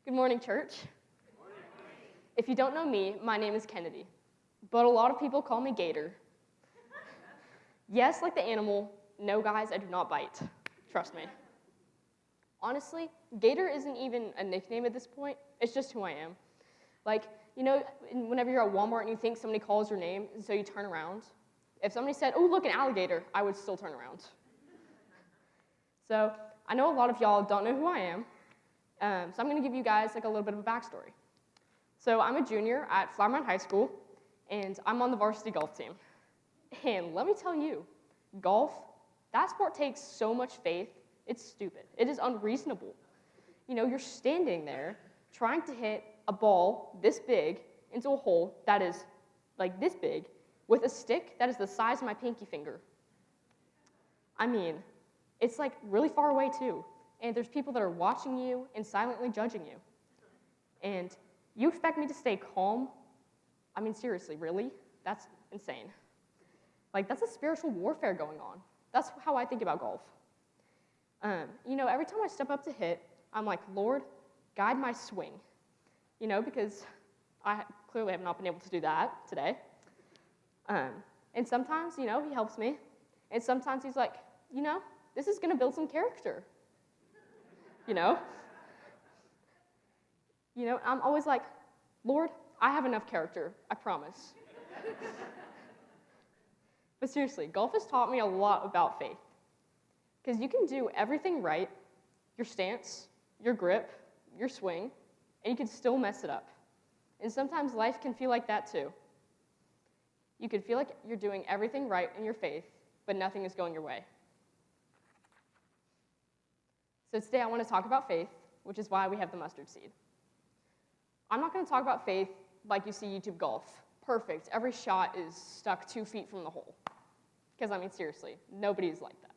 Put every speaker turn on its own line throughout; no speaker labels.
Good morning, church. If you don't know me, my name is Kennedy, but a lot of people call me Gator. Yes, like the animal, no, guys, I do not bite. Trust me. Honestly, Gator isn't even a nickname at this point. It's just who I am. Like, you know, whenever you're at Walmart and you think somebody calls your name, and so you turn around. If somebody said, "Oh, look, an alligator," I would still turn around. So I know a lot of y'all don't know who I am, so I'm going to give you guys like a little bit of a backstory. So I'm a junior at Flower Mound High School, and I'm on the varsity golf team. And let me tell you, golf, that sport takes so much faith, it's stupid. It is unreasonable. You know, you're standing there trying to hit a ball this big into a hole that is like this big with a stick that is the size of my pinky finger. I mean, it's like really far away too. And there's people that are watching you and silently judging you. And you expect me to stay calm? I mean, seriously, really? That's insane. Like, that's a spiritual warfare going on. That's how I think about golf. You know, every time I step up to hit, I'm like, Lord, guide my swing. You know, because I clearly have not been able to do that today. And sometimes, you know, he helps me. And sometimes he's like, you know, this is going to build some character. You know, I'm always like, Lord, I have enough character, I promise. But seriously, golf has taught me a lot about faith. Because you can do everything right, your stance, your grip, your swing, and you can still mess it up. And sometimes life can feel like that too. You can feel like you're doing everything right in your faith, but nothing is going your way. So today I want to talk about faith, which is why we have the mustard seed. I'm not going to talk about faith like you see YouTube golf. Perfect. Every shot is stuck 2 feet from the hole. Because, I mean, seriously, nobody is like that.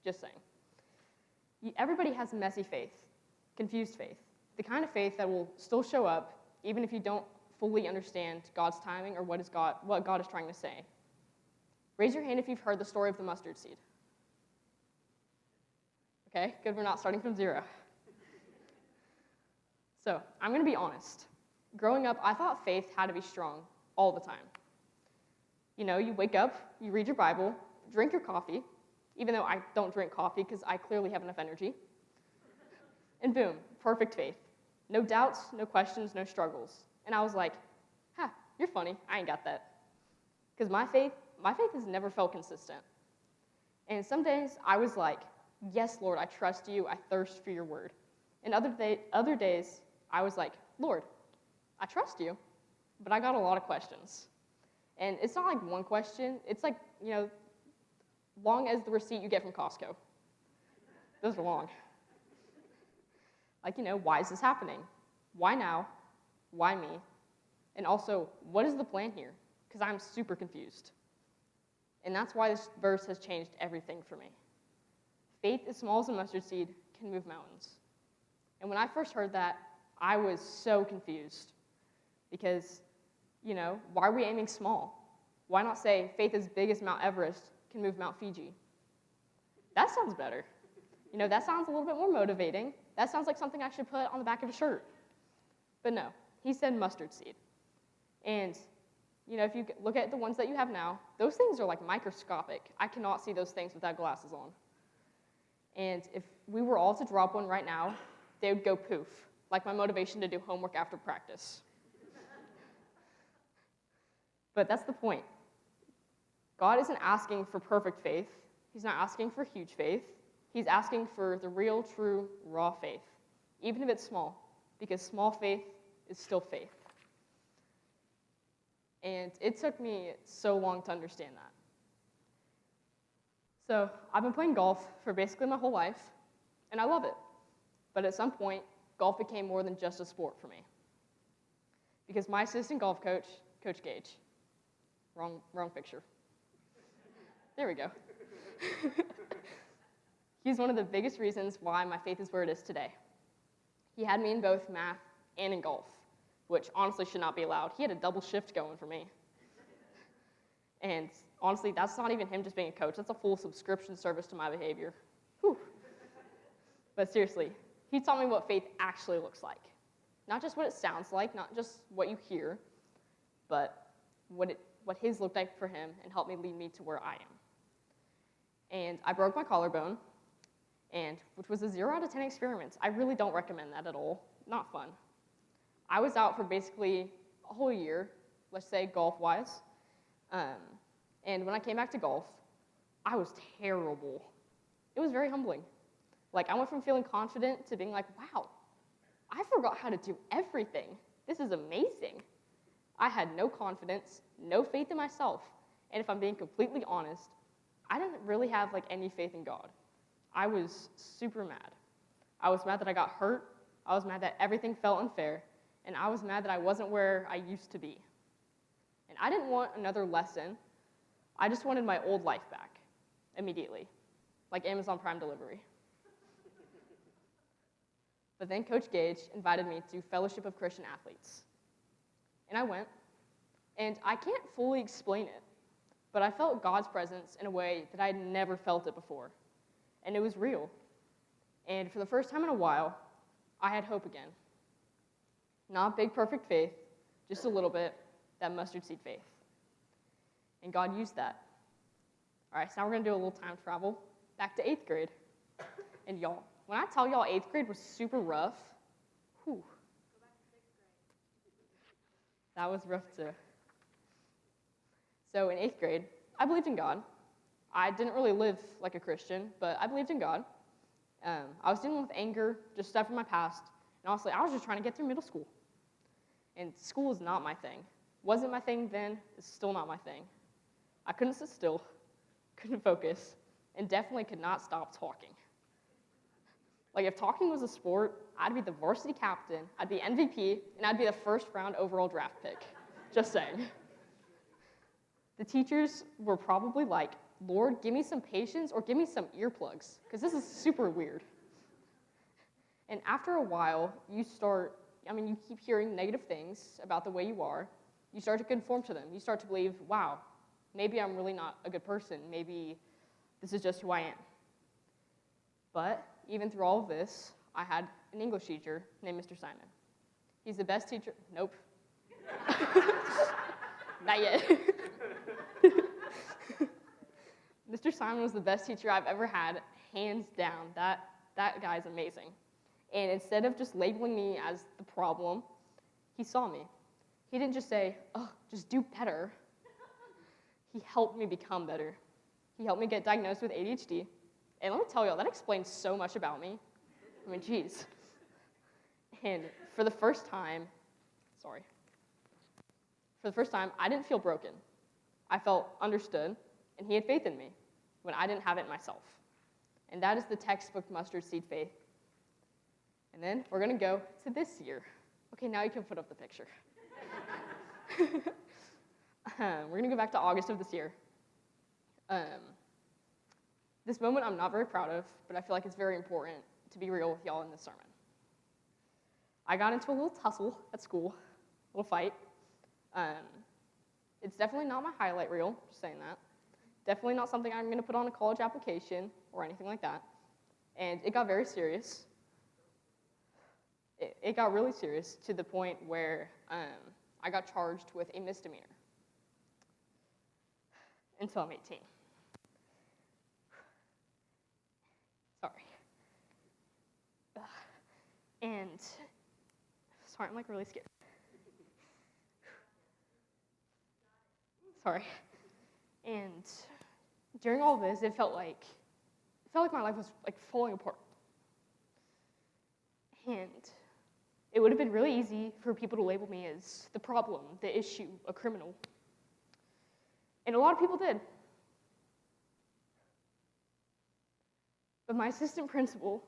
Just saying. Everybody has messy faith, confused faith, the kind of faith that will still show up even if you don't fully understand God's timing or what God is trying to say. Raise your hand if you've heard the story of the mustard seed. Okay, good, we're not starting from zero. So, I'm going to be honest. Growing up, I thought faith had to be strong all the time. You know, you wake up, you read your Bible, drink your coffee, even though I don't drink coffee because I clearly have enough energy, and boom, perfect faith. No doubts, no questions, no struggles. And I was like, you're funny, I ain't got that. Because my faith has never felt consistent. And some days I was like, yes, Lord, I trust you, I thirst for your word. And other days, I was like, Lord, I trust you, but I got a lot of questions. And it's not like one question, it's like, you know, long as the receipt you get from Costco. Those are long. Like, you know, why is this happening? Why now? Why me? And also, what is the plan here? Because I'm super confused. And that's why this verse has changed everything for me. Faith as small as a mustard seed can move mountains. And when I first heard that, I was so confused. Because, you know, why are we aiming small? Why not say faith as big as Mount Everest can move Mount Fiji? That sounds better. You know, that sounds a little bit more motivating. That sounds like something I should put on the back of a shirt. But no, he said mustard seed. And, you know, if you look at the ones that you have now, those things are like microscopic. I cannot see those things without glasses on. And if we were all to drop one right now, they would go poof, like my motivation to do homework after practice. But that's the point. God isn't asking for perfect faith. He's not asking for huge faith. He's asking for the real, true, raw faith, even if it's small, because small faith is still faith. And it took me so long to understand that. So I've been playing golf for basically my whole life, and I love it. But at some point, golf became more than just a sport for me. Because my assistant golf coach, Coach Gage, wrong picture. There we go. He's one of the biggest reasons why my faith is where it is today. He had me in both math and in golf, which honestly should not be allowed. He had a double shift going for me. And honestly, that's not even him just being a coach. That's a full subscription service to my behavior. Whew. But seriously, he taught me what faith actually looks like. Not just what it sounds like, not just what you hear, but what his looked like for him and helped me lead me to where I am. And I broke my collarbone, which was a 0 out of 10 experience. I really don't recommend that at all. Not fun. I was out for basically a whole year, let's say golf-wise. And when I came back to golf, I was terrible. It was very humbling. Like, I went from feeling confident to being like, wow, I forgot how to do everything. This is amazing. I had no confidence, no faith in myself. And if I'm being completely honest, I didn't really have like any faith in God. I was super mad. I was mad that I got hurt. I was mad that everything felt unfair. And I was mad that I wasn't where I used to be. And I didn't want another lesson. I just wanted my old life back immediately, like Amazon Prime delivery. But then Coach Gage invited me to Fellowship of Christian Athletes. And I went, and I can't fully explain it, but I felt God's presence in a way that I had never felt it before. And it was real. And for the first time in a while, I had hope again. Not big, perfect faith, just a little bit, that mustard seed faith. And God used that. All right, so now we're going to do a little time travel back to 8th grade. And y'all, when I tell y'all 8th grade was super rough, whew. That was rough too. So in 8th grade, I believed in God. I didn't really live like a Christian, but I believed in God. I was dealing with anger, just stuff from my past, and honestly, I was just trying to get through middle school. And school is not my thing. Wasn't my thing then, it's still not my thing. I couldn't sit still, couldn't focus, and definitely could not stop talking. Like, if talking was a sport, I'd be the varsity captain, I'd be MVP, and I'd be the first round overall draft pick. Just saying. The teachers were probably like, Lord, give me some patience or give me some earplugs, because this is super weird. And after a while, you keep hearing negative things about the way you are. You start to conform to them. You start to believe, wow, maybe I'm really not a good person. Maybe this is just who I am. But even through all of this, I had an English teacher named Mr. Simon. He's the best teacher. Nope. Not yet. Mr. Simon was the best teacher I've ever had, hands down. That guy's amazing. And instead of just labeling me as the problem, he saw me. He didn't just say, oh, just do better. He helped me become better. He helped me get diagnosed with ADHD. And let me tell y'all, that explains so much about me. I mean, geez. And for the first time, I didn't feel broken. I felt understood, and he had faith in me when I didn't have it myself. And that is the textbook mustard seed faith. And then we're going to go to this year. Okay, now you can put up the picture. We're going to go back to August of this year. This moment I'm not very proud of, but I feel like it's very important to be real with y'all in this sermon. I got into a little tussle at school, a little fight. It's definitely not my highlight reel, just saying that. Definitely not something I'm going to put on a college application or anything like that. And it got very serious. It got really serious to the point where I got charged with a misdemeanor until I'm 18. Sorry. And, sorry, I'm like really scared. Sorry. And during all this, it felt like my life was like falling apart. And it would have been really easy for people to label me as the problem, the issue, a criminal. And a lot of people did. But my assistant principal,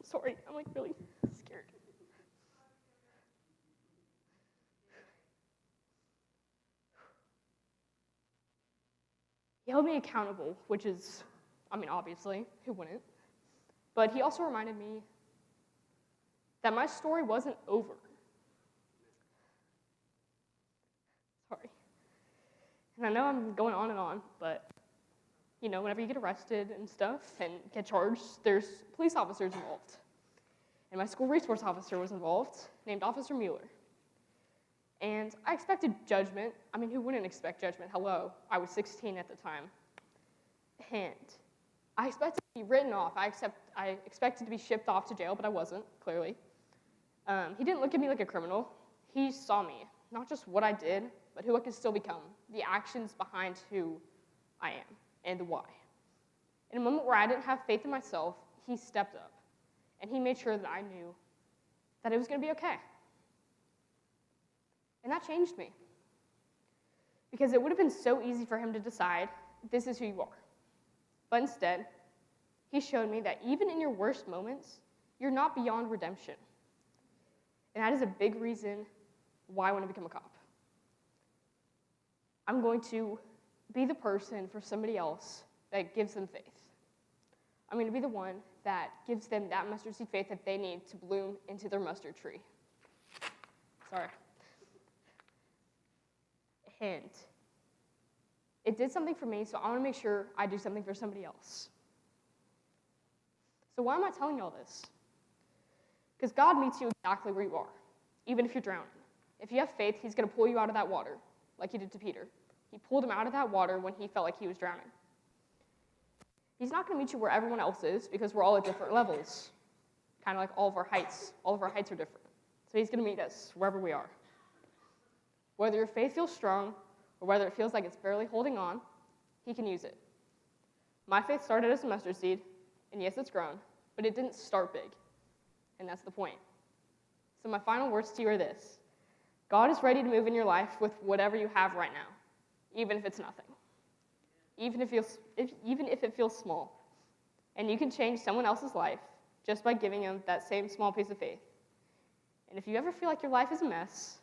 sorry, I'm like really scared. He held me accountable, which is, obviously, who wouldn't? But he also reminded me that my story wasn't over. Sorry. And I know I'm going on, but, whenever you get arrested and stuff and get charged, there's police officers involved. and my school resource officer was involved, named Officer Mueller. And I expected judgment. I mean, who wouldn't expect judgment? Hello, I was 16 at the time. And I expected to be written off. I expected to be shipped off to jail, but I wasn't, clearly. He didn't look at me like a criminal. He saw me, not just what I did, but who I could still become, the actions behind who I am and the why. In a moment where I didn't have faith in myself, he stepped up, and he made sure that I knew that it was going to be okay. And that changed me, because it would have been so easy for him to decide, this is who you are. But instead, he showed me that even in your worst moments, you're not beyond redemption. And that is a big reason why I want to become a cop. I'm going to be the person for somebody else that gives them faith. I'm going to be the one that gives them that mustard seed faith that they need to bloom into their mustard tree. Sorry. And it did something for me, so I want to make sure I do something for somebody else. So why am I telling you all this? Because God meets you exactly where you are, even if you're drowning. If you have faith, he's going to pull you out of that water, like he did to Peter. He pulled him out of that water when he felt like he was drowning. He's not going to meet you where everyone else is, because we're all at different levels. Kind of like all of our heights. All of our heights are different. So he's going to meet us wherever we are. Whether your faith feels strong, or whether it feels like it's barely holding on, he can use it. My faith started as a mustard seed, and yes, it's grown, but it didn't start big. And that's the point. So my final words to you are this. God is ready to move in your life with whatever you have right now, even if it's nothing. Even if it feels small. And you can change someone else's life just by giving them that same small piece of faith. And if you ever feel like your life is a mess,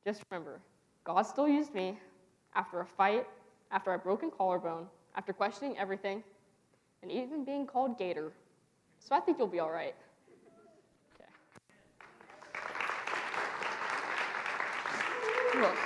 just remember, God still used me after a fight, after a broken collarbone, after questioning everything, and even being called Gator. So I think you'll be all right. Okay. Look.